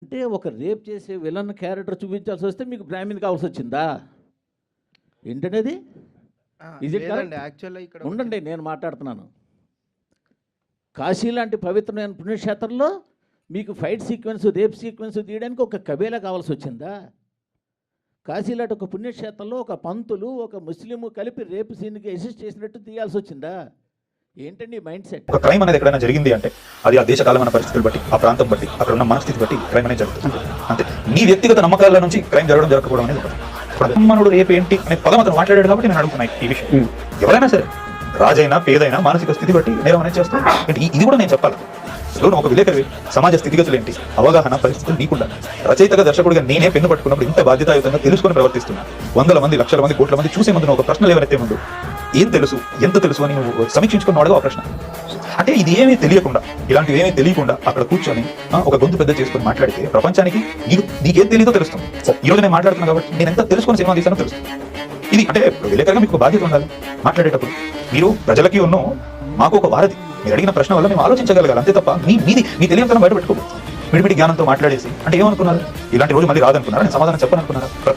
అంటే ఒక రేప్ చేసే విలన్ క్యారెక్టర్ చూపించాల్సి వస్తే మీకు బ్రాహ్మణ్ కావాల్సి వచ్చిందా ఏంటనేది? ఇది యాక్చువల్గా ఇక్కడ ఉండండి, నేను మాట్లాడుతున్నాను. కాశీ లాంటి పవిత్రమైన పుణ్యక్షేత్రంలో మీకు ఫైట్ సీక్వెన్స్, రేప్ సీక్వెన్స్ తీయడానికి ఒక కబేలా కావాల్సి వచ్చిందా? కాశీ లాంటి ఒక పుణ్యక్షేత్రంలో ఒక పంతులు ఒక ముస్లిము కలిపి రేపు సీన్కి అసిస్ట్ చేసినట్టు తీయాల్సి వచ్చిందా? ఏంటండి మైండ్ సెట్? ఒక క్రైమ్ అనేది ఎక్కడైనా జరిగింది అంటే అది ఆ దేశ కాలమైన పరిస్థితులు బట్టి, ఆ ప్రాంతం బట్టి, అక్కడ ఉన్న మనస్థితి బట్టి క్రైమ్ అనేది జరుగుతుంది. అంతే. నీ వ్యక్తిగత నమ్మకాల నుంచి క్రైమ్ జరగడం జరగకపోవడం అనేది ఒకటి. బ్రహ్మణుడు రేపు ఏంటి అనే పదం అతను మాట్లాడాడు కాబట్టి నేను అడుగుతున్నాను ఈ విషయం. ఎవరైనా సరే రాజైనా పేదైనా మానసిక స్థితి బట్టి నేరం అనేది చేస్తాం. ఇది కూడా నేను చెప్పాలి. నువ్వు ఒక విలేకరివి, సమాజ స్థితిగతులు ఏంటి, అవగాహన పరిస్థితులు నీకుండా రచయితగా దర్శకుడిగా నేనే పెన్ను పట్టుకున్నప్పుడు ఇంత బాధ్యతాయుతంగా తెలుసుకొని ప్రవర్తిస్తున్నాను. వందల మంది, లక్షల మంది, కోట్ల మంది చూసే ముందు ఒక ప్రశ్నలు ఎవరైతే ముందు ఏం తెలుసు, ఎంత తెలుసు అని నువ్వు సమీక్షించుకుని అడగవు ఆ ప్రశ్న. అంటే ఇది ఏమీ తెలియకుండా, ఇలాంటివి ఏమీ తెలియకుండా అక్కడ కూర్చొని ఒక గొంతు పెద్ద చేసుకొని మాట్లాడితే ప్రపంచానికి నీకేం తెలియదో తెలుస్తుంది. ఈ రోజు నేను మాట్లాడుతున్నాను కాబట్టి నేను ఎంత తెలుసుకొని సినిమా తీసానో తెలుస్తుంది. ఇది అంటే విలేకరుగా మీకు బాధ్యత ఉండాలి. మాట్లాడేటప్పుడు మీరు ప్రజలకి మాకు ఒక వారధి. మీరు అడిగిన ప్రశ్న వల్ల మేము ఆలోచించగలగాలి, అంతే తప్ప మీ తెలియని బయట పెట్టుకోకూడదు. విడివిడి జ్ఞానంతో మాట్లాడేసి అంటే ఏమనుకున్నారు, ఇలాంటి రోజు మళ్ళీ రాదనుకున్నారా, నేను సమాధానం చెప్పననుకున్నారా?